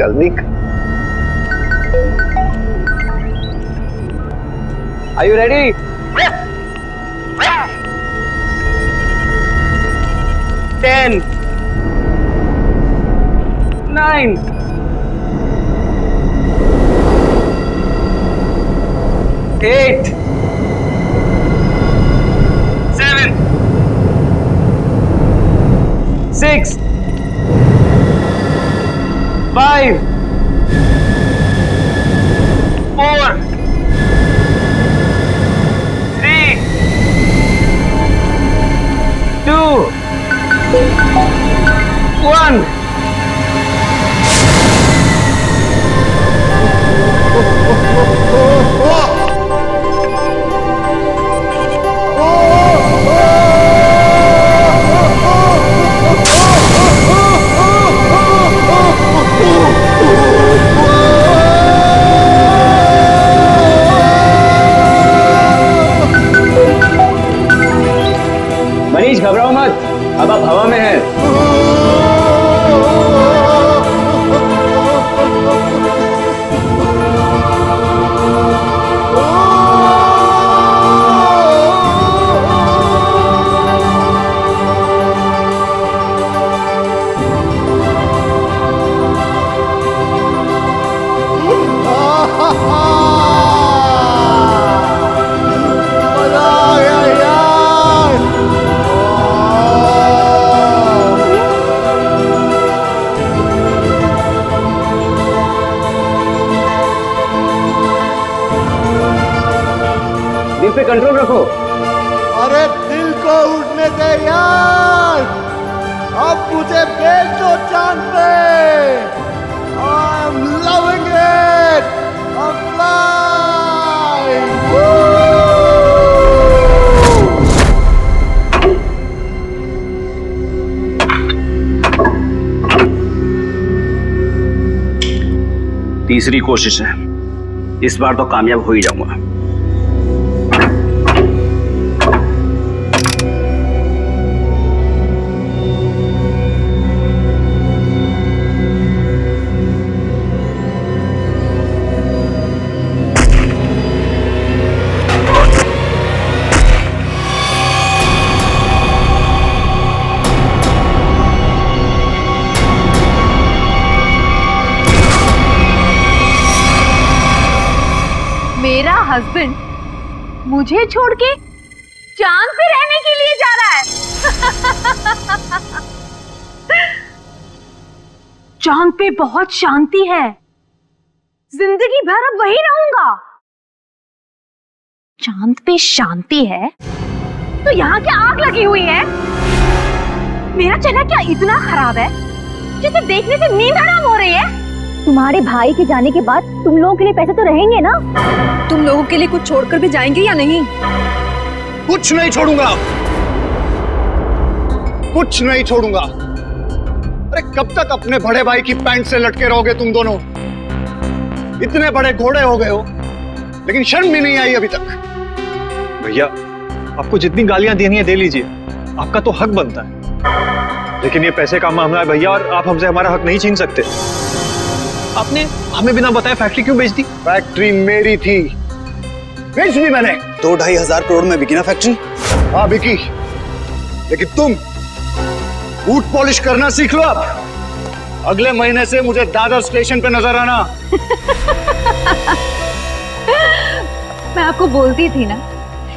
चल निक। Are you ready? 10, 9, 8, 7, 6, 5, 4, 3, 2, 1. Manish घबराओ मत, अब आप हवा में हैं। दिल पे कंट्रोल रखो। अरे दिल को उड़ने दे यार, अब मुझे भेज दो चांद पे। I'm loving it, I'm flying. तीसरी कोशिश है, इस बार तो कामयाब हो ही जाऊंगा। मेरा हस्बैंड मुझे छोड़ के चांद पे रहने के लिए जा रहा है। चांद पे बहुत शांति है, जिंदगी भर अब वही रहूंगा। चांद पे शांति है तो यहाँ क्या आग लगी हुई है? मेरा चेहरा क्या इतना खराब है जिसे देखने से नींद हराम हो रही है? तुम्हारे भाई के जाने के बाद तुम लोगों के लिए पैसे तो रहेंगे ना? तुम लोगों के लिए कुछ छोड़कर भी जाएंगे या नहीं? कुछ नहीं छोड़ूंगा, कुछ नहीं छोड़ूंगा। अरे कब तक अपने बड़े भाई की पैंट से लटके रहोगे तुम दोनों? इतने बड़े घोड़े हो गए हो लेकिन शर्म भी नहीं आई अभी तक। भैया, आपको जितनी गालियां देनी है दे लीजिए, आपका तो हक बनता है। लेकिन ये पैसे का मामला है भैया, और आप हमसे हमारा हक नहीं छीन सकते। आपने हमें बिना बताए फैक्ट्री क्यों बेच दी? फैक्ट्री मेरी थी, बेच दी मैंने। 2-2.5 हजार करोड़ में बिकी ना फैक्ट्री? हाँ बिकी, लेकिन तुम बूट पॉलिश करना सीख लो अब। अगले महीने से मुझे दादर स्टेशन पे नजर आना। मैं आपको बोलती थी ना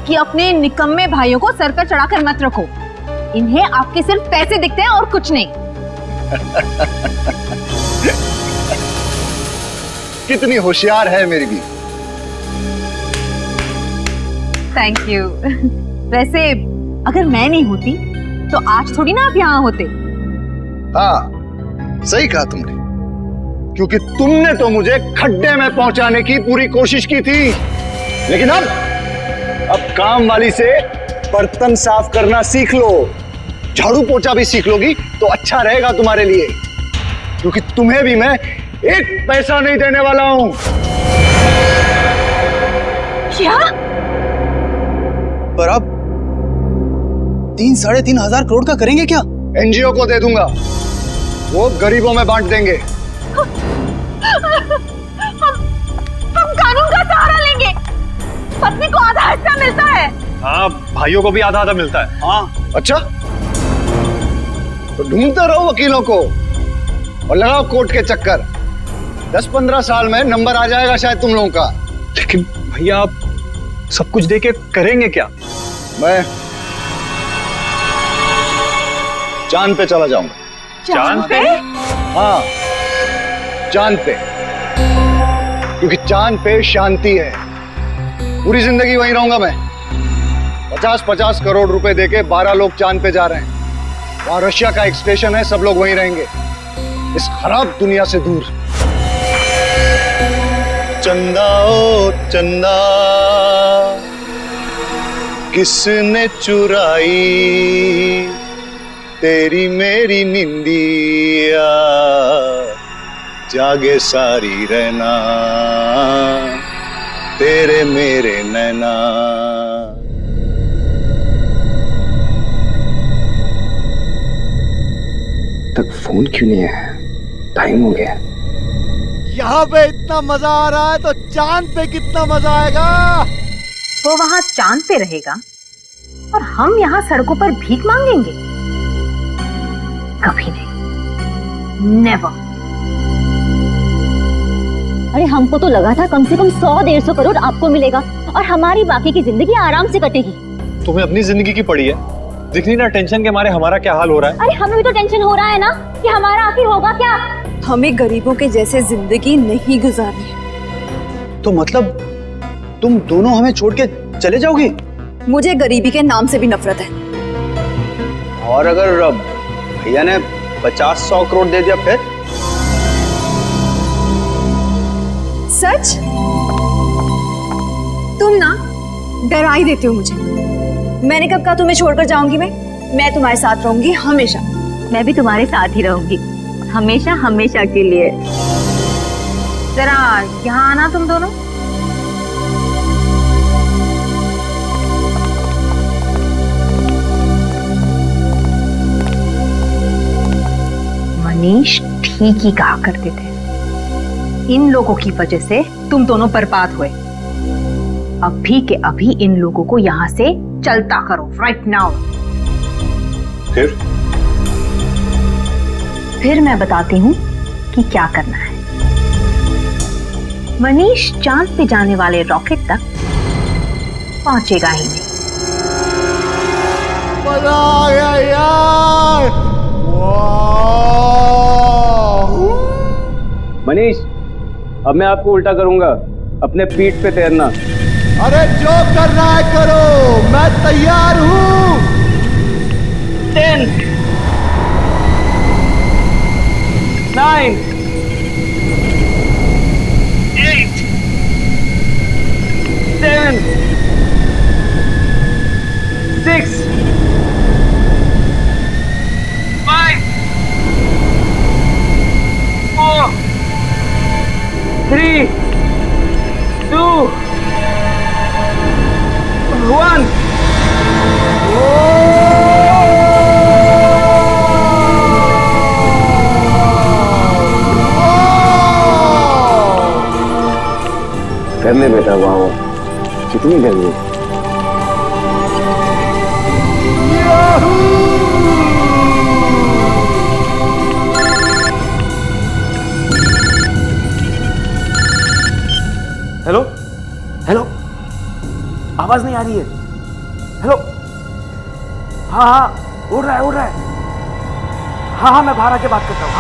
कि अपने निकम्मे भाइयों को सर पर चढ़ाकर मत रखो। इन्हें आपके सिर्फ पैसे दिखते हैं और कुछ नहीं। कितनी होशियार है मेरी भी। Thank you. वैसे अगर मैं नहीं होती तो आज थोड़ी ना आप यहाँ होते। हाँ सही कहा तुमने, क्योंकि तुमने तो मुझे खड्डे में पहुंचाने की पूरी कोशिश की थी। लेकिन अब काम वाली से बर्तन साफ करना सीख लो, झाड़ू पोछा भी सीख लोगी तो अच्छा रहेगा तुम्हारे लिए, क्योंकि तुम्हें भी मैं एक पैसा नहीं देने वाला हूं। क्या? पर आप 3-3.5 हजार करोड़ का करेंगे क्या? एनजीओ को दे दूंगा, वो गरीबों में बांट देंगे। हम कानून का सहारा लेंगे। पत्नी को आधा हिस्सा मिलता है। हाँ, भाइयों को भी आधा आधा मिलता है। हाँ, अच्छा, तो ढूंढते रहो वकीलों को और लगाओ कोर्ट के चक्कर। 10-15 साल में नंबर आ जाएगा शायद तुम लोगों का। लेकिन भैया आप सब कुछ दे के करेंगे क्या? मैं चांद पे चला जाऊंगा। चांद पे? हाँ, चांद पे, क्योंकि चांद पे शांति है। पूरी जिंदगी वहीं रहूंगा मैं। 50-50 करोड़ रुपए देके 12 लोग चांद पे जा रहे हैं। वहां रशिया का एक स्टेशन है, सब लोग वहीं रहेंगे, इस खराब दुनिया से दूर। चंदा ओ चंदा, किसने चुराई तेरी मेरी निंदिया, जागे सारी रहना तेरे मेरे नैना। तक फोन क्यों नहीं आया? टाइम हो गया। यहाँ पे इतना मजा आ रहा है तो चांद पे कितना मजा आएगा। वो वहां चांद पे रहेगा और हम यहाँ सड़कों पर भीख मांगेंगे? कभी नहीं, नेवर। अरे हमको तो लगा था कम से कम 100-150 करोड़ आपको मिलेगा और हमारी बाकी की जिंदगी आराम से कटेगी। तुम्हें अपनी जिंदगी की पड़ी है, दिख नहीं ना टेंशन के मारे हमारा क्या हाल हो रहा है। अरे हमें भी तो टेंशन हो रहा है ना कि हमारा आखिर होगा क्या। हमें गरीबों के जैसे जिंदगी नहीं गुजारनी है। तो मतलब तुम दोनों हमें छोड़ के चले जाओगी? मुझे गरीबी के नाम से भी नफरत है। और अगर भैया ने 50-100 करोड़ दे दिया फिर? सच? तुम ना डरा ही देते हो मुझे। मैंने कब कहा तुम्हें छोड़कर जाऊंगी? मैं तुम्हारे साथ रहूंगी हमेशा। मैं भी तुम्हारे साथ ही रहूंगी, हमेशा हमेशा के लिए। जरा यहाँ आना तुम दोनों। मनीष ठीक ही कहा करते थे, इन लोगों की वजह से तुम दोनों बर्बाद हुए। अभी के अभी इन लोगों को यहाँ से चलता करो, राइट नाउ। फिर मैं बताती हूँ कि क्या करना है। मनीष चांद पे जाने वाले रॉकेट तक पहुंचेगा ही नहीं। मजा आ गया यार। मनीष, अब मैं आपको उल्टा करूंगा, अपने पीठ पे तैरना। अरे जो करना है करो, मैं तैयार हूँ। 10 9 8 7 6 5 4 3 2 1। कर ले बेटा, वाह कितनी गर्मी। हेलो हेलो, आवाज नहीं आ रही है। हेलो, हाँ हाँ, उड़ रहा है। हाँ हाँ, मैं बाहर आके बात करता हूँ।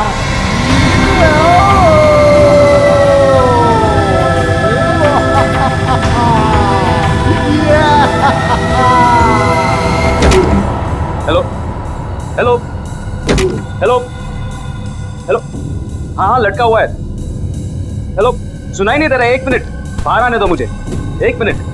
हेलो हेलो हेलो हेलो, हाँ हाँ, लटका हुआ है। हेलो, सुनाई नहीं दे रहा है। 1 मिनट, बाहर आने दो मुझे, 1 मिनट।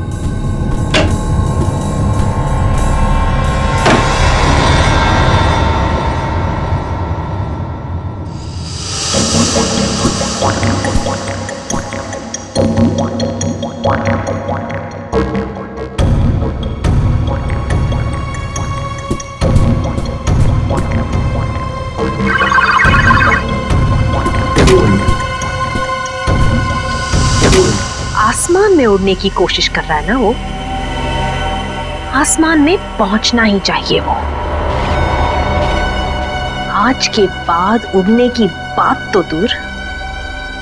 में उड़ने की कोशिश कर रहा है ना, वो आसमान में पहुंचना ही चाहिए। वो आज के बाद उड़ने की बात तो दूर,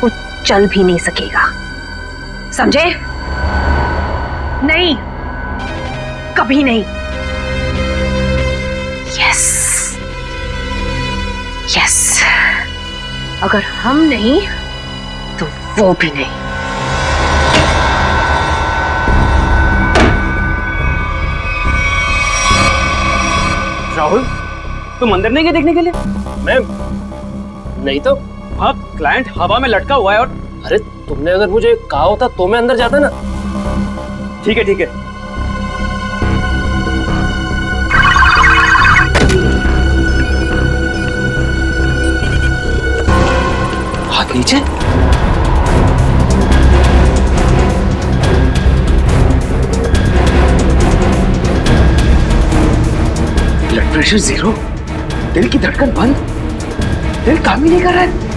वो चल भी नहीं सकेगा, समझे? नहीं, कभी नहीं। यस यस, अगर हम नहीं तो वो भी नहीं। राहुल, तुम अंदर नहीं गए देखने के लिए? मैं नहीं तो। हाँ, क्लाइंट हवा में लटका हुआ है। और अरे तुमने अगर मुझे कहा होता तो मैं अंदर जाता ना। ठीक है ठीक है। हाथ नीचे। ब्लड प्रेशर 0, दिल की धड़कन बंद, दिल काम ही नहीं कर रहा है।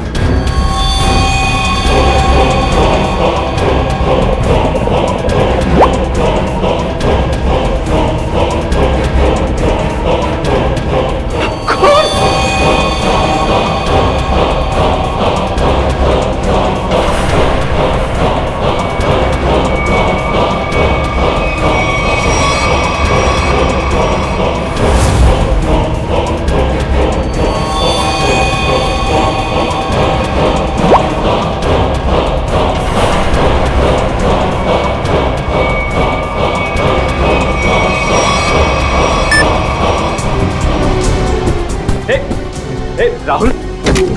राहुल,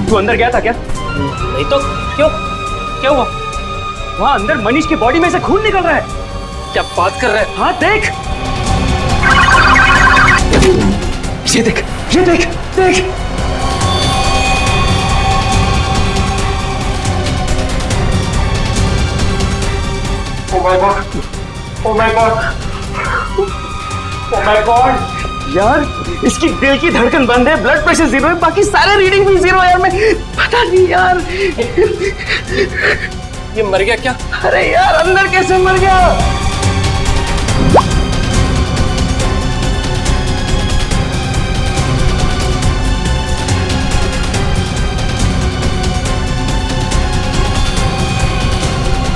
तू अंदर गया था क्या? नहीं तो। क्यों? क्या हुआ? वहां अंदर मनीष की बॉडी में से खून निकल रहा है। क्या बात कर रहा है? हाँ देख, ये देख, ये देख, देख। Oh my God! Oh my God! Oh my God! यार, इसकी दिल की धड़कन बंद है, ब्लड प्रेशर 0 है, बाकी सारे रीडिंग भी 0 है। यार मैं पता नहीं यार, ये मर गया क्या? अरे यार अंदर कैसे मर गया?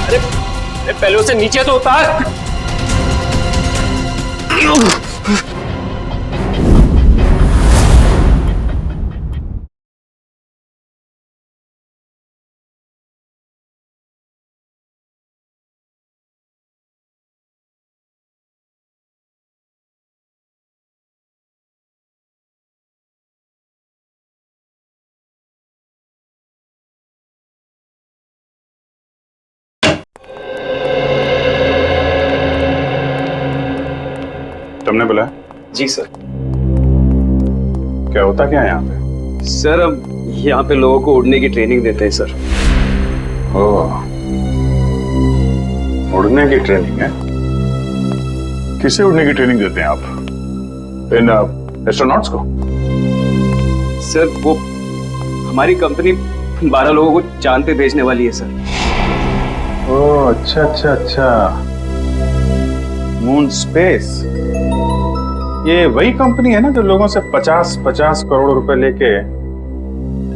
अरे पहले उसे नीचे तो उतार। तुमने बोला? जी सर। क्या होता क्या है यहाँ पे? सर, अब यहाँ पे लोगों को उड़ने की ट्रेनिंग देते हैं सर। ओह, उड़ने की ट्रेनिंग है? किसे उड़ने की ट्रेनिंग देते हैं आप? इन एस्ट्रोनॉट्स को? सर, वो हमारी कंपनी 12 लोगों को चांद पे भेजने वाली है सर। ओह, अच्छा अच्छा अच्छा, मून स्पेस। ये वही कंपनी है ना जो लोगों से 50-50 करोड़ रुपए लेके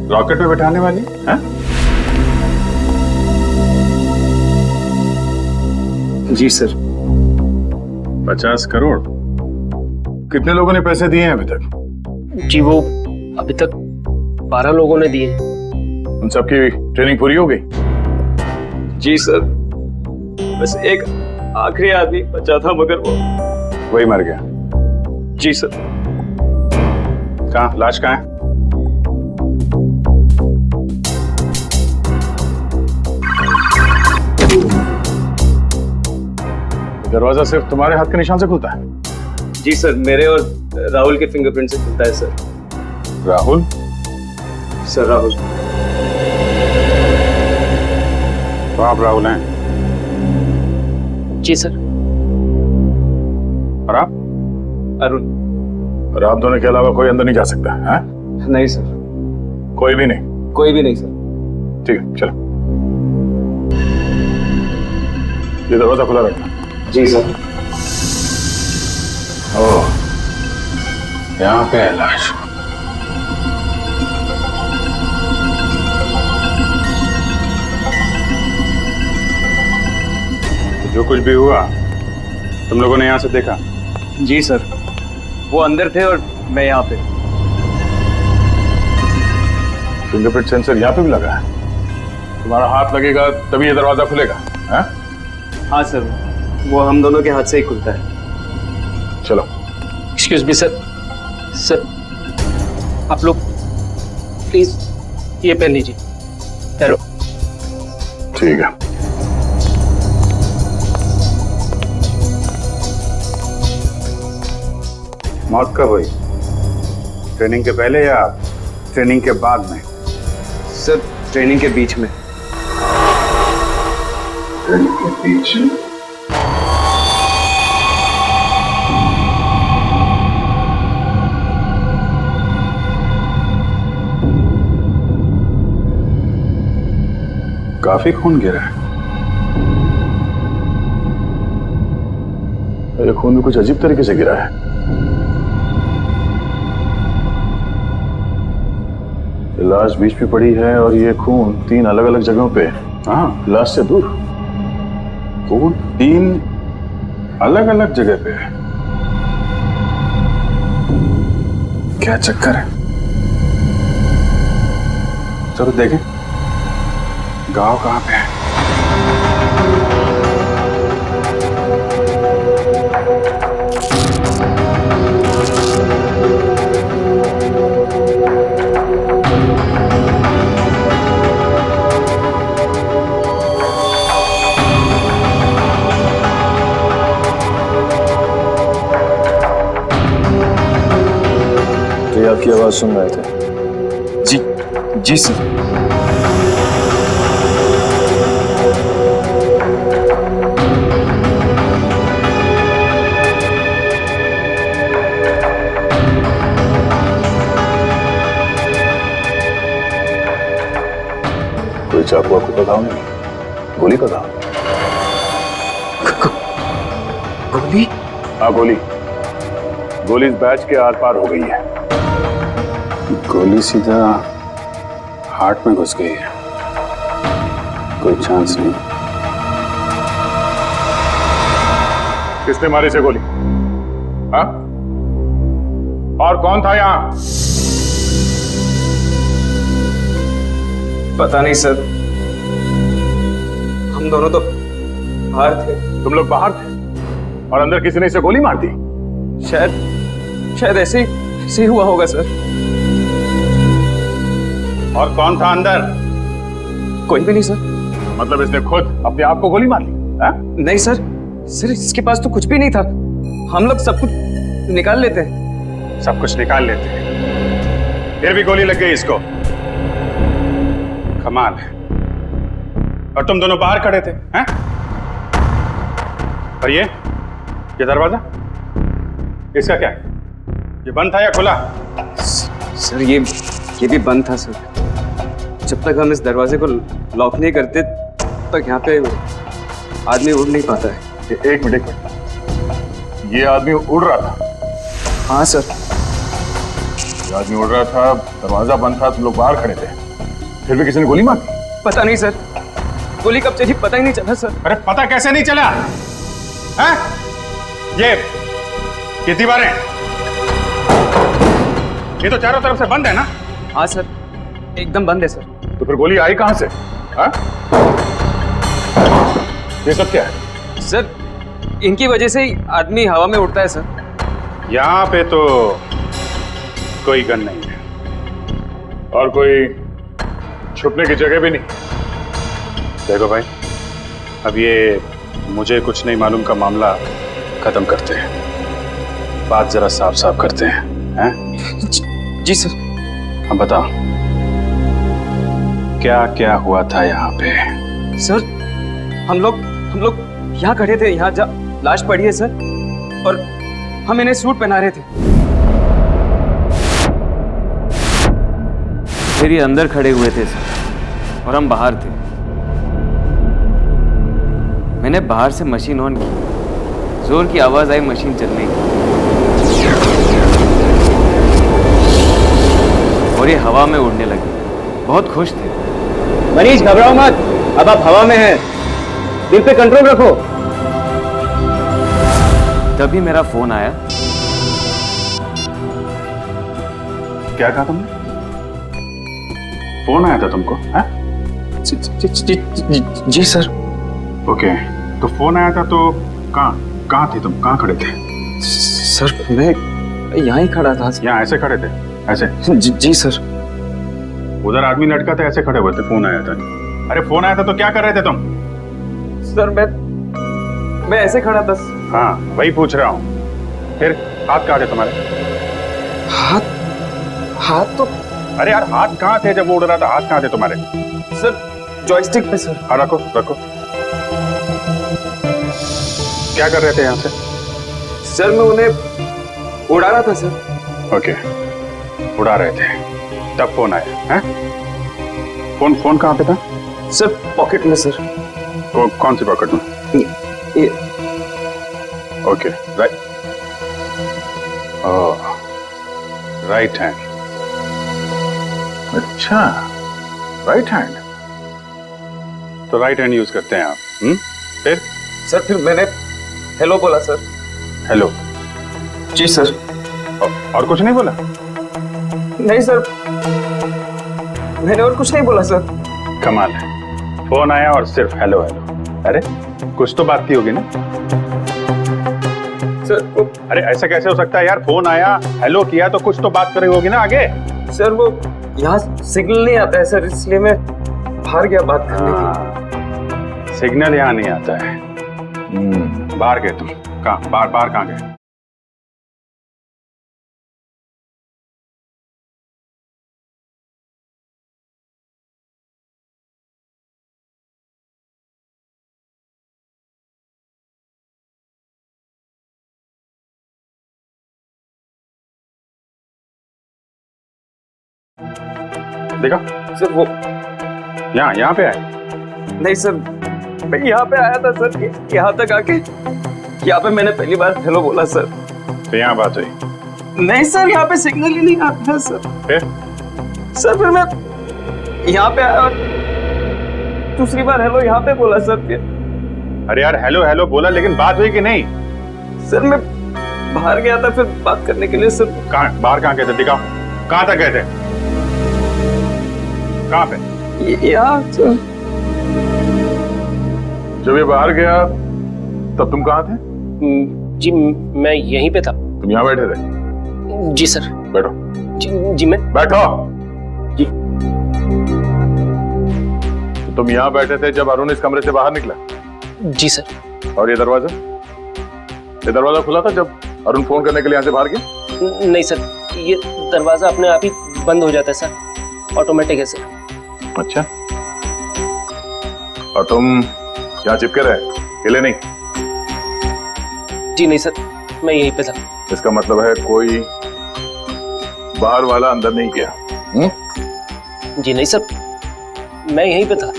रॉकेट में बैठाने वाली है? जी सर। 50 करोड़? कितने लोगों ने पैसे दिए हैं अभी तक? जी वो अभी तक 12 लोगों ने दिए। उन सबकी ट्रेनिंग पूरी हो गई? जी सर, बस एक आखिरी आदमी बचा था, मगर वो वही मर गया। जी सर। कहाँ, लाश कहाँ है? दरवाजा सिर्फ तुम्हारे हाथ के निशान से खुलता है? जी सर, मेरे और राहुल के फिंगरप्रिंट से खुलता है सर। राहुल? सर राहुल। तो आप राहुल हैं? जी सर। और आप? अरुण। और आप दोनों के अलावा कोई अंदर नहीं जा सकता है? नहीं सर। कोई भी नहीं? कोई भी नहीं सर। ठीक है, चलो। ये दरवाजा खुला रखना। जी सर। ओह, यहाँ पे है लाश। जो कुछ भी हुआ तुम लोगों ने यहाँ से देखा? जी सर, वो अंदर थे और मैं यहाँ पे। फिंगरप्रिंट सेंसर यहाँ पे भी लगा है। तुम्हारा हाथ लगेगा तभी ये दरवाजा खुलेगा। हाँ? हाँ सर, वो हम दोनों के हाथ से ही खुलता है। चलो। Excuse me sir. सर आप लोग प्लीज ये पहन लीजिए। हेलो। ठीक है। मौत कब हुई? ट्रेनिंग के पहले या ट्रेनिंग के बाद में? सर ट्रेनिंग के बीच में। ट्रेनिंग के बीच में? काफी खून गिरा है। ये खून भी कुछ अजीब तरीके से गिरा है। लाश बीच में पड़ी है और ये खून 3 अलग अलग जगहों पे। हाँ, लाश से दूर खून 3 अलग अलग जगह पे है। क्या चक्कर है? चलो देखें गांव कहाँ पे है। आपकी आवाज सुन रहे थे। जी सर। कोई चाकू वाकू का घाव नहीं? गोली का घाव? गोली? हाँ गोली। गोली इस बैच के आर पार हो गई है। गोली सीधा हार्ट में घुस गई है। कोई चांस नहीं। किसने मारी से गोली? हाँ? और कौन था यहाँ? पता नहीं सर, हम दोनों तो बाहर थे। तुम लोग बाहर थे और अंदर किसी ने इसे गोली मार दी? शायद ऐसे ही हुआ होगा सर। और कौन था अंदर? कोई भी नहीं सर। मतलब इसने खुद अपने आप को गोली मार ली? नहीं सर, इसके पास तो कुछ भी नहीं था। हम लोग सब कुछ निकाल लेते हैं। सब कुछ निकाल लेते हैं, फिर भी गोली लग गई इसको। कमाल है। और तुम दोनों बाहर खड़े थे, हैं? और ये दरवाजा इसका क्या है? ये बंद था या खुला? सर ये भी बंद था सर। जब तक हम इस दरवाजे को लॉक नहीं करते तब तक यहाँ पे आदमी उड़ नहीं पाता है। एक मिनट। ये आदमी उड़ रहा था? हाँ सर। ये आदमी उड़ रहा था, दरवाजा बंद था, तुम लोग बाहर खड़े थे, फिर भी किसी ने गोली मार दी? पता नहीं सर, गोली कब चली पता ही नहीं चला सर। अरे पता कैसे नहीं चला? हैं? ये दीवारें, ये तो चारों तरफ से बंद है ना? हाँ सर, एकदम बंद है सर। तो फिर गोली आई कहां से? हाँ? ये सब क्या है? सर इनकी वजह से ही आदमी हवा में उड़ता है सर। यहाँ पे तो कोई गन नहीं है और कोई छुपने की जगह भी नहीं। देखो भाई, अब ये मुझे कुछ नहीं मालूम का मामला खत्म करते हैं, बात जरा साफ साफ करते हैं। जी सर। अब बताओ क्या क्या हुआ था यहाँ पे? सर हम लोग यहाँ खड़े थे, यहाँ लाश पड़ी है सर, और हम इन्हें सूट पहना रहे थे। फिर ये अंदर खड़े हुए थे सर और हम बाहर थे। मैंने बाहर से मशीन ऑन की, जोर की आवाज आई मशीन चलने की, और ये हवा में उड़ने लगी। बहुत खुश थे। मनीष घबराओ मत, अब आप हवा में हैं, दिल पे कंट्रोल रखो। तभी मेरा फोन आया। क्या कहा तुमने? फोन आया था तुमको? हाँ? जी सर। ओके, तो फोन आया था तो कहाँ थे तुम? कहाँ खड़े थे? सर मैं यहाँ ही खड़ा था। यहाँ ऐसे खड़े थे? ऐसे? जी सर। उधर आदमी लटका था, ऐसे खड़े हुए थे, फोन आया था। अरे फोन आया था तो क्या कर रहे थे तुम? सर मैं ऐसे खड़ा था। हाँ वही पूछ रहा हूँ। फिर हाथ कहाँ थे तुम्हारे? हाथ तो अरे यार हाथ कहाँ थे जब वो उड़ रहा था? हाथ कहाँ थे तुम्हारे? सर जॉयस्टिक पे सर। हाँ रखो रखो। क्या कर रहे थे यहाँ से? सर मैं उन्हें उड़ा रहा था सर। ओके, उड़ा रहे थे, तब फोन आया है? फोन कहाँ पे था? सर पॉकेट में सर। कौन सी पॉकेट में? ये ओके, राइट। ओह, राइट हैंड। अच्छा, राइट हैंड। तो राइट हैंड यूज करते हैं आप? फिर? सर फिर मैंने हेलो बोला सर। हेलो? जी सर। और कुछ नहीं बोला? नहीं सर, मैंने और कुछ नहीं बोला सर। कमाल है, फोन आया और सिर्फ हेलो हेलो। अरे कुछ तो बात की होगी ना सर? अरे ऐसा कैसे हो सकता है यार? फोन आया, हेलो किया, तो कुछ तो बात करी होगी ना आगे। सर वो यहाँ सिग्नल नहीं आता है सर, इसलिए मैं बाहर गया बात करने के। सिग्नल यहाँ नहीं आता है। बाहर गए तुम? कहाँ? बाहर कहाँ गए? देखा? सर वो यहाँ पे आए? नहीं सर, मैं यहाँ पे आया था सर, यहाँ तक आके यहाँ पे मैंने पहली बार हेलो बोला सर। तो यहाँ बात हुई? नहीं सर, यहाँ पे सिग्नल ही नहीं आता है सर। फिर मैं यहाँ पे आया और दूसरी बार हेलो यहाँ पे बोला सर। फिर अरे यार हेलो हेलो बोला, लेकिन बात हुई कि नहीं? सर मैं बाहर गया था फिर बात करने के लिए सर। कहाँ? बाहर कहाँ गए थे? दिखाओ, कहाँ तक गए थे? कहाँ पे? यहाँ सर। जब ये बाहर गया तब तुम कहाँ थे? जी मैं यहीं पे था। तुम यहाँ बैठे थे? जी सर। बैठो। जी मैं बैठो। जी। तो तुम यहाँ बैठे थे जब अरुण इस कमरे से बाहर निकला? जी सर। और ये दरवाजा खुला था जब अरुण फोन करने के लिए यहाँ से बाहर गया? नहीं सर, ये दरवाजा अपने आप ही बंद हो जाता है सर, ऑटोमेटिक है सर। अच्छा, और तुम यहाँ चिपके रहे, हिले नहीं? जी नहीं सर, मैं यहीं पे था। इसका मतलब है कोई बाहर वाला अंदर नहीं गया? जी नहीं सर, मैं यहीं पे था।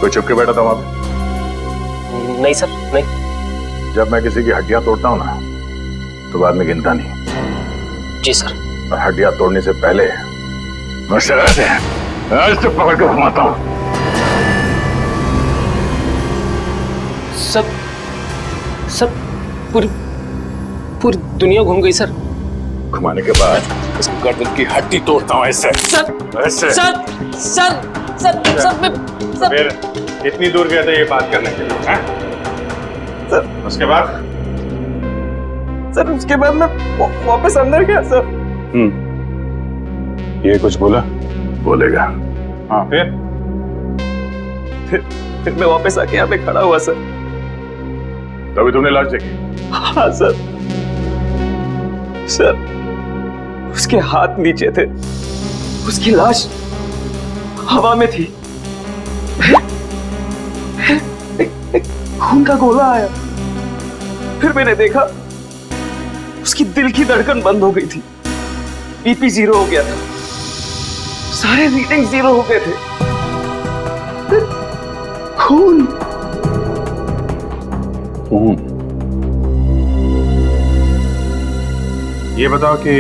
कोई छुप के बैठा था वहां पे? नहीं सर, नहीं। जब मैं किसी की हड्डियां तोड़ता हूं ना तो बाद में गिनता नहीं। जी सर। और हड्डियां तोड़ने से पहले मैं शराब से ऐसे पकड़ के घुमाता हूं। सब पूरी दुनिया घूम गई सर। घुमाने के बाद उसकी गर्दन की हड्डी तोड़ता हूं ऐसे। ऐसे। फिर कितनी दूर गए थे ये बात करने के लिए? हैं? उसके बाद? सर उसके बाद मैं वापस अंदर गया सर। ये कुछ बोला? बोलेगा। हाँ फिर मैं वापस आके यहाँ पे खड़ा हुआ सर। तभी तुमने लाश देखी? हाँ सर। उसके हाथ नीचे थे उसकी लाश हवा में थी। एक खून का गोला आया, फिर मैंने देखा उसकी दिल की धड़कन बंद हो गई थी, बीपी 0 हो गया था, सारे रीडिंग 0 हो गए थे। खून खून। ये बताओ कि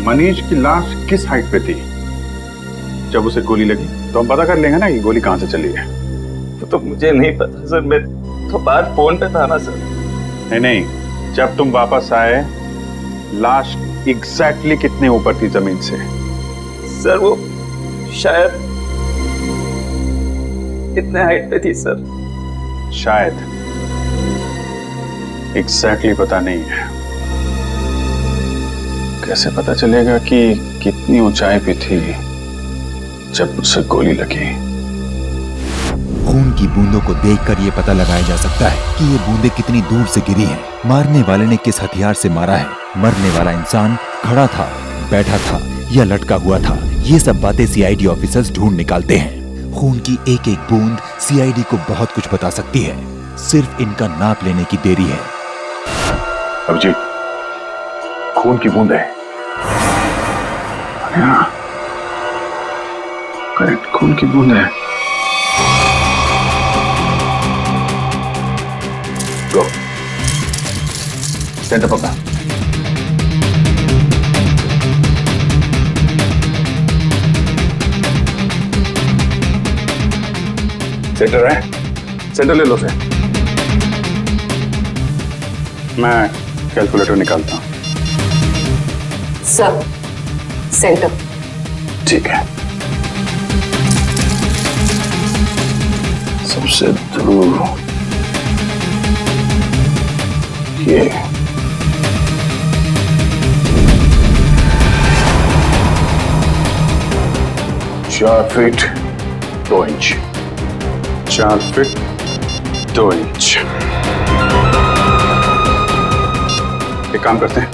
मनीष की लाश किस हाइट पे थी जब उसे गोली लगी? तो हम पता कर लेंगे ना कि गोली कहां से चली है। तो मुझे नहीं पता सर, मैं तो बाहर फोन पे था ना सर। नहीं, जब तुम वापस आए लाश एग्जैक्टली कितने ऊपर थी जमीन से? सर वो शायद इतने हाइट पे थी सर। शायद, एग्जैक्टली पता नहीं है। कैसे पता चलेगा कि कितनी ऊंचाई पे थी जब उसे गोली लगी? खून की बूंदों को देखकर यह पता लगाया जा सकता है कि ये बूंदें कितनी दूर से गिरी हैं। मारने वाले ने किस हथियार से मारा है। मरने वाला इंसान खड़ा था, बैठा था या लटका हुआ था। ये सब बातें सीआईडी ऑफिसर्स ढूंढ निकालते हैं। खून की एक एक बूंद सीआईडी को बहुत कुछ बता सकती है। सिर्फ इनका नाप लेने की देरी है। अभिजीत, खून की बूंद है। करेक्ट, खून की बूंद है। गो, सेंटर पकड़ा। सेंटर है, सेंटर ले लो से। मैं कैलकुलेटर निकालता हूं। Sir, centre. ठीक है। सबसे दूर ये 4 फीट 2 इंच। 4 feet 2 inch. एक काम करते हैं,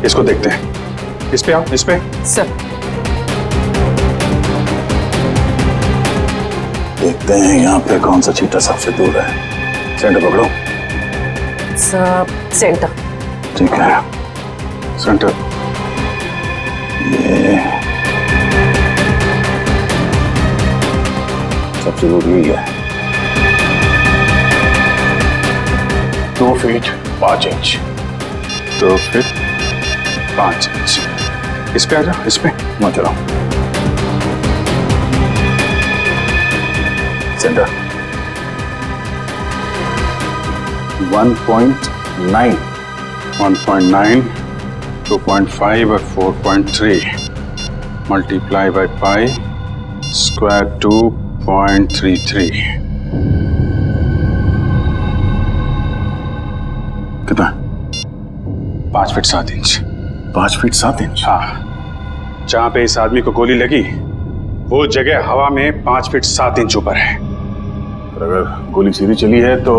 इसको देखते हैं। इस पे आओ, इस पे। सर। देखते हैं यहाँ पे कौन सा चीटा सबसे दूर है। सेंटर पकड़ो। Sir, centre. ठीक है, सेंटर। ये सबसे दूर यही है। 2 फीट 5 इंच। 2 feet 5 inch. इस पे आ जाओ, इस पे मत चलो। सेंटर 1.9, 1.9, 2.5 और 4.3 मल्टीप्लाई बाय पाई स्क्वायर 2.33। कितना? 5 फीट 7 इंच। 5 feet 7 inch. हाँ, जहां पे इस आदमी को गोली लगी वो जगह हवा में 5 फीट 7 इंच ऊपर है। और अगर गोली सीधी चली है तो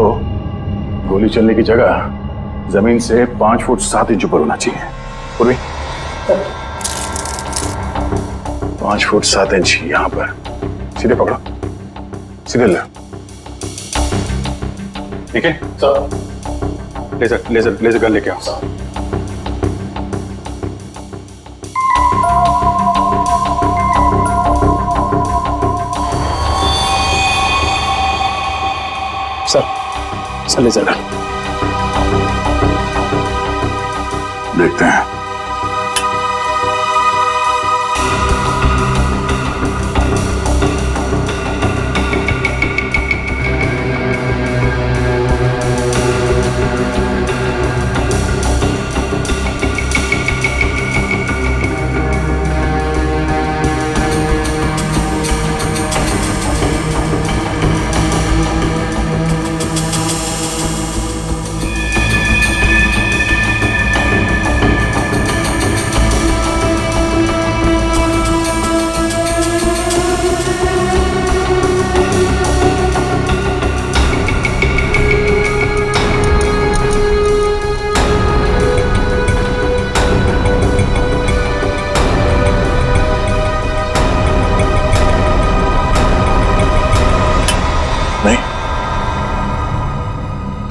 गोली चलने की जगह जमीन से 5 फुट 7 इंच ऊपर होना चाहिए। पूर्वी 5 फुट 7 इंच यहां पर। सीधे पकड़ो, सीधे ले। ठीक है sir. Laser laser laser gun लेके आओ। सर, लेजर गन देखते हैं।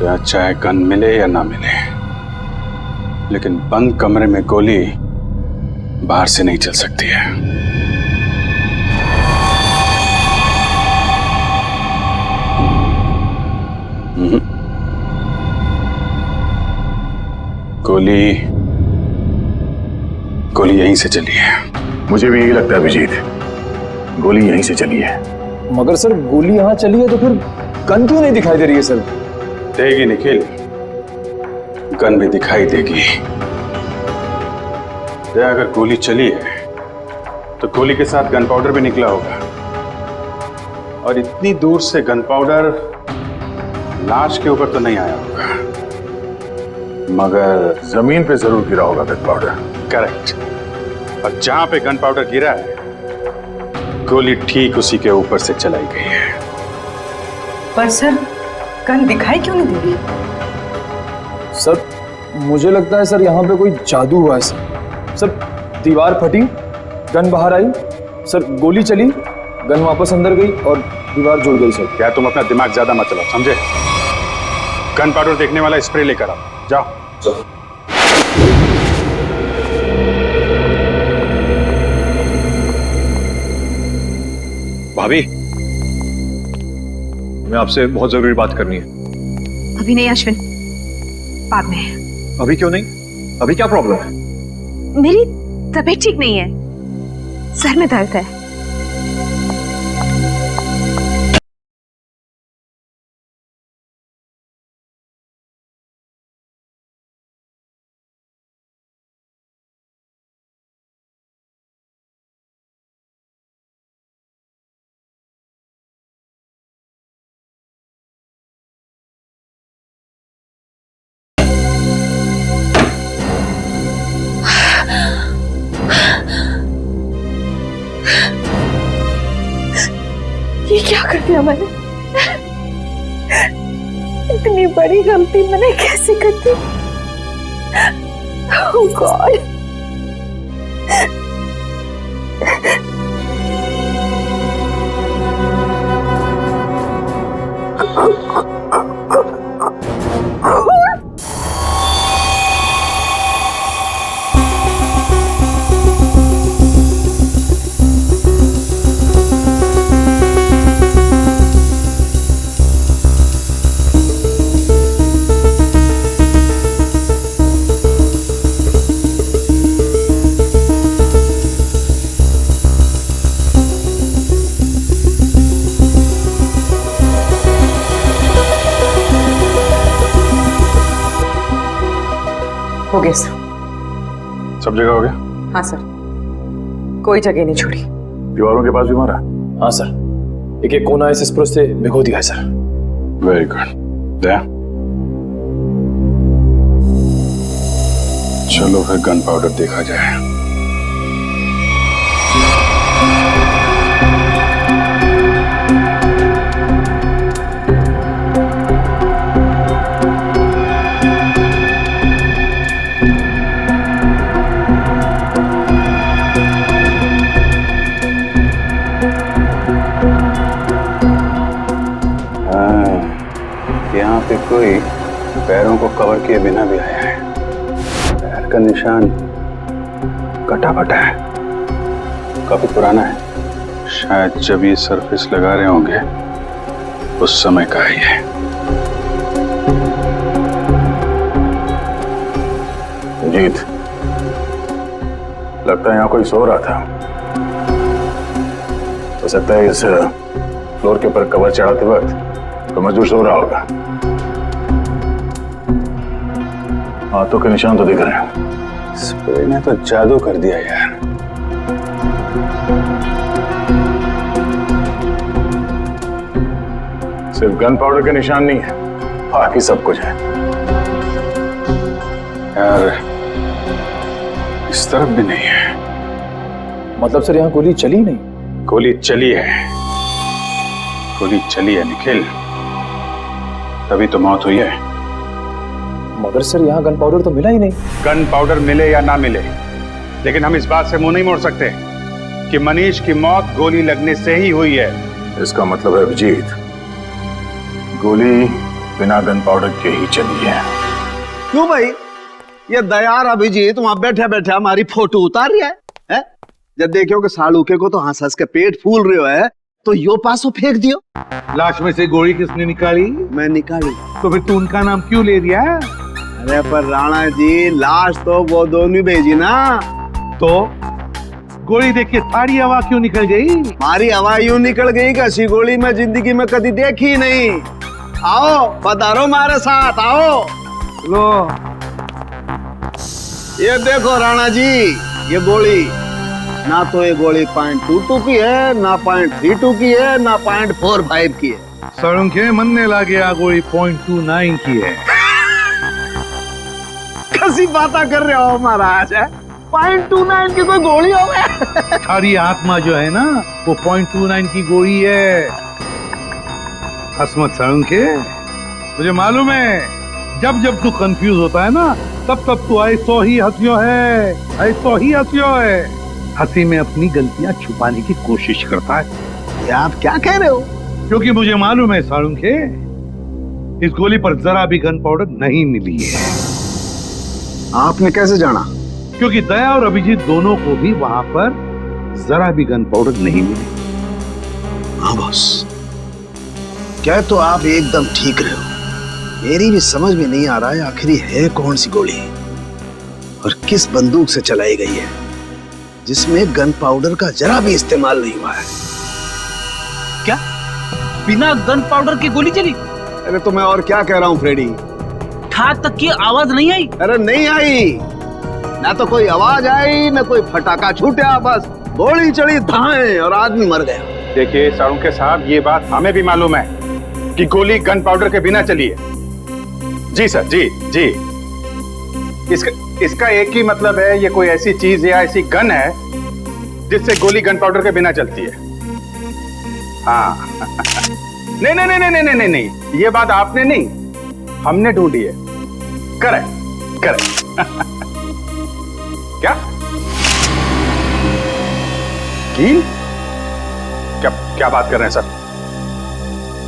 तो चाहे गन मिले या ना मिले, लेकिन बंद कमरे में गोली बाहर से नहीं चल सकती है। गोली गोली यहीं से चली है। मुझे भी यही लगता है अभिजीत, गोली यहीं से चली है। मगर सर गोली यहाँ चली है तो फिर गन क्यों नहीं दिखाई दे रही है सर? देगी निखिल, गन भी दिखाई देगी। अगर गोली चली है तो गोली के साथ गन पाउडर भी निकला होगा, और इतनी दूर से गन पाउडर लाश के ऊपर तो नहीं आया होगा, मगर जमीन पे जरूर गिरा होगा गन पाउडर। करेक्ट। और जहां पे गन पाउडर गिरा है, गोली ठीक उसी के ऊपर से चलाई गई है। पर सर गन दिखाई क्यों नहीं दे रही? सर मुझे लगता है सर यहाँ पे कोई जादू हुआ है सर। दीवार फटी, गन बाहर आई, सर गोली चली, गन वापस अंदर गई और दीवार जुड़ गई। सर क्या तुम अपना दिमाग ज्यादा मत चलाओ, समझे? गन पाउडर देखने वाला स्प्रे लेकर आओ, जाओ। भाभी, मैं आपसे बहुत जरूरी बात करनी है। अभी नहीं अश्विन, बाद में। अभी क्यों नहीं? अभी क्या प्रॉब्लम है? मेरी तबीयत ठीक नहीं है, सर में दर्द है। ये क्या कर दिया मैंने? इतनी बड़ी गलती मैंने कैसे कर दी? Oh God! हो गया सर। सब जगह हो गया? हाँ सर, कोई जगह नहीं छोड़ी। दीवारों के पास भी मारा? हाँ सर, एक एक कोना इस स्प्रे से भिगो दिया है सर। Very good. दया, चलो फिर गन पाउडर देखा जाए। यहाँ पे कोई पैरों को कवर किए बिना भी आया है। पैर का निशान कटा फटा है, काफी पुराना है। शायद जब ये सरफेस लगा रहे होंगे उस समय का ही है। जीत, लगता है यहाँ कोई सो रहा था। हो सकता है इस फ्लोर के ऊपर कवर चढ़ाते वक्त तो मजदूर सो रहा होगा। हाथों के निशान तो दिख रहे हैं। स्प्रे ने तो जादू कर दिया यार। सिर्फ गन पाउडर के निशान नहीं है, बाकी सब कुछ है। यार इस तरफ भी नहीं है। मतलब सर यहाँ गोली चली नहीं? गोली चली है, गोली चली है निखिल, तभी तो मौत हुई है। मगर सर यहाँ गन पाउडर तो मिला ही नहीं। गन पाउडर मिले या ना मिले, लेकिन हम इस बात से मुंह नहीं मोड़ सकते कि मनीष की मौत गोली लगने से ही हुई है। इसका मतलब है अभिजीत, गोली बिना गन पाउडर के ही चली है। क्यों भाई? ये दयार अभिजीत वहां बैठे बैठे हमारी फोटो उतार रहा है? जब देखो कि सालूके को तो हंस हंस के पेट फूल रहे है तो यो पासो फेंक दियो। लाश में से गोली किसने निकाली? मैं निकाली। तो फिर तू उनका नाम क्यों ले दिया? अरे पर राणा जी, लाश तो वो दोनों भेजी ना। तो गोली देख के थारी हवा क्यों निकल गई? हमारी हवा यूं निकल गई कि ऐसी गोली मैं जिंदगी में कभी देखी नहीं। आओ पधारो हमारे साथ, आओ। लो ये देखो राणा जी, ये गोली ना तो ये गोली .22 की है, ना .32 की है, ना .45 की है। सड़ुंखे मनने लगे गोली .29 की है। कैसी बातें कर रहे हो महाराज? .29 की कोई गोली हो गया? थारी आत्मा जो है ना वो .29 की गोली है। हसमत सड़ुंखे, मुझे मालूम है जब जब तू कंफ्यूज होता है ना तब तब तू ऐसो ही हंसियो है, ऐसो ही हंसियो है। हंसी में अपनी गलतियां छुपाने की कोशिश करता है। ये आप क्या कह रहे हो? क्योंकि मुझे मालूम है साळुंखे, इस गोली पर जरा भी गन पाउडर नहीं मिली है। आपने कैसे जाना? क्योंकि दया और अभिजीत दोनों को भी वहां पर जरा भी गन पाउडर नहीं मिली। हाँ बॉस, क्या तो आप एकदम ठीक रहे हो। मेरी भी समझ में नहीं आ रहा है आखिर है कौन सी गोली और किस बंदूक से चलाई गई है जिसमें गन पाउडर का जरा भी इस्तेमाल नहीं हुआ है। क्या बिना गन पाउडर की गोली चली? अरे तो मैं और क्या कह रहा हूँ फ्रेडी? ठाक तक की आवाज नहीं आई? अरे नहीं आई, ना तो कोई आवाज आई ना कोई फटाका छूटा, बस गोली चली धाए और आदमी मर गया। देखिए साळुंखे साहब, ये बात हमें भी मालूम है कि गोली गन पाउडर के बिना चली है। जी सर, जी जी। इसका एक ही मतलब है, ये कोई ऐसी चीज या ऐसी गन है जिससे गोली गन पाउडर के बिना चलती है। हाँ नहीं नहीं नहीं नहीं नहीं नहीं, ये बात आपने नहीं, हमने ढूंढी है। Correct correct. क्या कील? क्या क्या बात कर रहे हैं सर?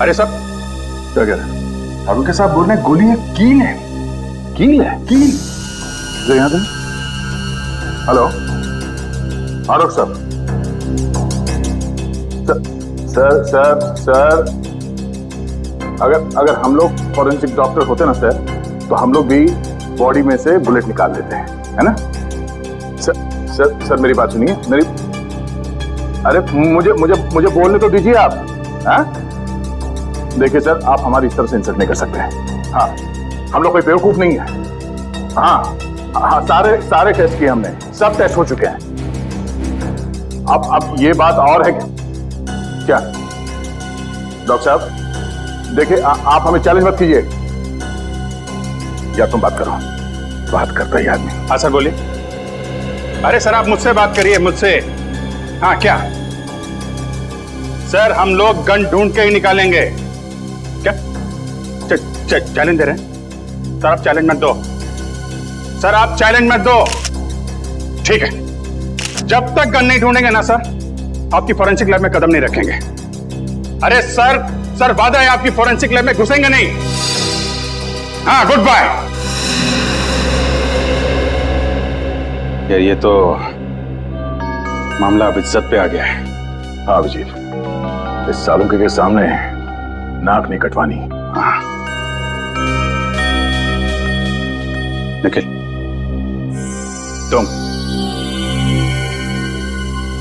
अरे सर क्या कह रहे हैं? साळुंखे साहब बोल रहे हैं गोली है, कील है। कील है? कील जो यहाँ पे। हेलो हाँ डॉक्टर साहब। सर सर सर अगर हम लोग फॉरेंसिक डॉक्टर होते ना सर, तो हम लोग भी बॉडी में से बुलेट निकाल लेते हैं, है ना? सर मेरी बात सुनिए, मेरी, अरे मुझे बोलने तो दीजिए आप। हाँ देखिए सर, आप हमारी इस तरह से इंसल्ट नहीं कर सकते हैं। हाँ हम लोग कोई बेवकूफ नहीं है। हाँ हाँ, सारे टेस्ट किए हमने, सब टेस्ट हो चुके हैं। अब ये बात और है क्या डॉक्टर साहब? देखिए आप हमें चैलेंज मत कीजिए, या तुम बात करो। बात करता ही आदमी। हाँ सर बोलिए। अरे सर आप मुझसे बात करिए, मुझसे। हाँ क्या सर, हम लोग गन ढूंढ के ही निकालेंगे। क्या चैलेंज दे रहे हैं? सर आप चैलेंज मत दो, सर आप चैलेंज मत दो। ठीक है, जब तक गन नहीं ढूंढेंगे ना सर, आपकी फोरेंसिक लैब में कदम नहीं रखेंगे। अरे सर वादा है आपकी फोरेंसिक लैब में घुसेंगे नहीं। हाँ गुड बाय। यार ये तो मामला अब इज्जत पे आ गया है। हाँ अभिजीत, इस साळुंखे के सामने नाक नहीं कटवानी। हाँ निखिल,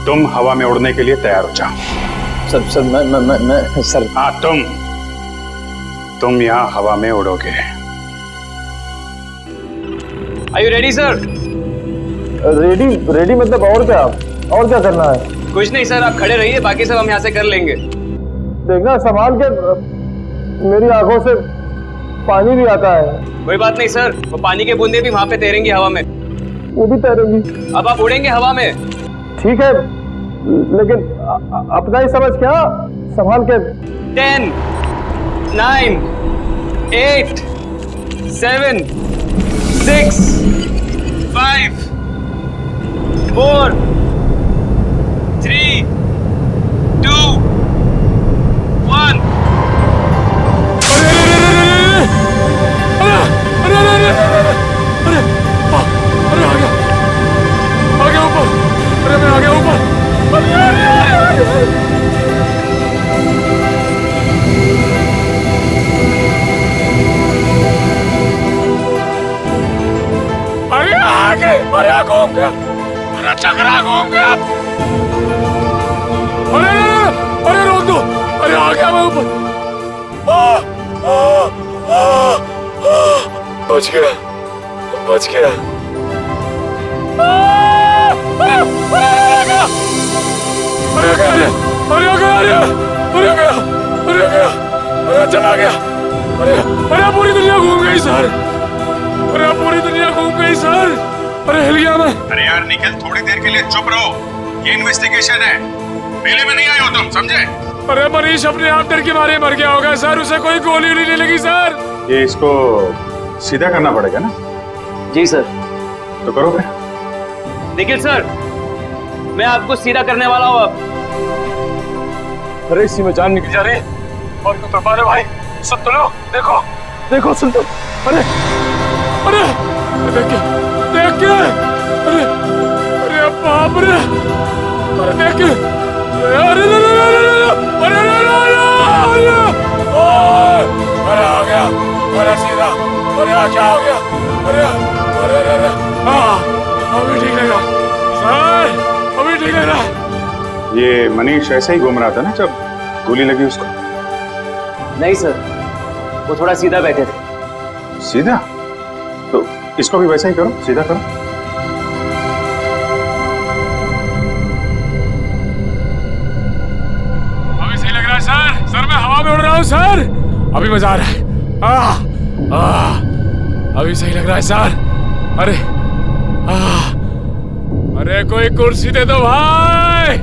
तुम हवा में उड़ने के लिए तैयार हो जाओ। सर मैं सर। हाँ तुम यहाँ हवा में उड़ोगे। Are you ready, sir? Ready मतलब और क्या करना है? कुछ नहीं सर, आप खड़े रहिए, बाकी सब हम यहाँ से कर लेंगे। देखना संभाल के, मेरी आंखों से पानी भी आता है। कोई बात नहीं सर, वो पानी के बूंदे भी वहाँ पे तैरेंगी हवा में। वो भी तैरेंगी। अब आप उड़ेंगे हवा में। ठीक है, लेकिन अपना ही समझ क्या, संभाल के। 10, 9, 8, 7, 6, 5, 4, 3, 2, 1। चकरा घूम गया। अरे अरे रोक दो, अरे आ गया मैं ऊपर। बच गया, बच गया। अरे गया, अरे गया, अरे गया, अरे गया, अरे चला गया। अरे अरे पूरी दुनिया घूम गई सर, अरे पूरी दुनिया घूम गई सर। अरे हिल गया मैं। अरे यार निखिल, थोड़ी देर के लिए चुप रहो, ये इन्वेस्टिगेशन है, मेले में नहीं आए हो तुम, समझे? अरे मनीष अपने आप डर के मारे मर गया होगा सर, उसे कोई गोली नहीं लगी सर। ये इसको सीधा करना पड़ेगा ना? जी सर। तो करो फिर। निखिल सर, मैं आपको सीधा करने वाला हूँ अब। अरे इसी में जान निकल जा रही है। और तो तुम्हारे भाई सुन तो लो, देखो देखो सुन तो। अरे अरे देख के, देख के, अरे अरे बाप रे, अरे देख के, अरे अरे आ गया, अरे सीधा, अरे क्या हो गया? अरे अरे अरे अभी ठीक लगा सर, अभी ठीक लग रहा। ये मनीष ऐसे ही घूम रहा था ना जब गोली लगी उसको? नहीं सर, वो थोड़ा सीधा बैठे थे। सीधा? तो इसको भी वैसा ही करो, सीधा करो। अभी सही लग रहा है सर, सर मैं हवा में उड़ रहा हूँ सर, अभी मजा आ रहा है। अभी सही लग रहा है सर। अरे अरे कोई कुर्सी दे दो भाई।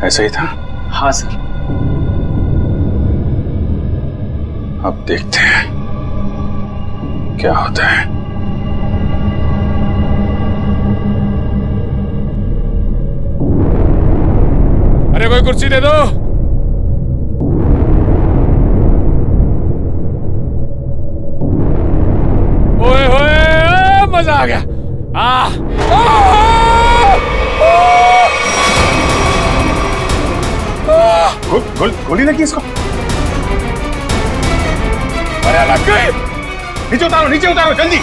ऐसा ही था? हाँ सर। अब देखते हैं क्या होता है। अरे कोई कुर्सी दे दो। ओए होए, मजा आ गया। गोली लगी इसको। अरे लग गई। नीचे उतारो, नीचे उतारो जल्दी।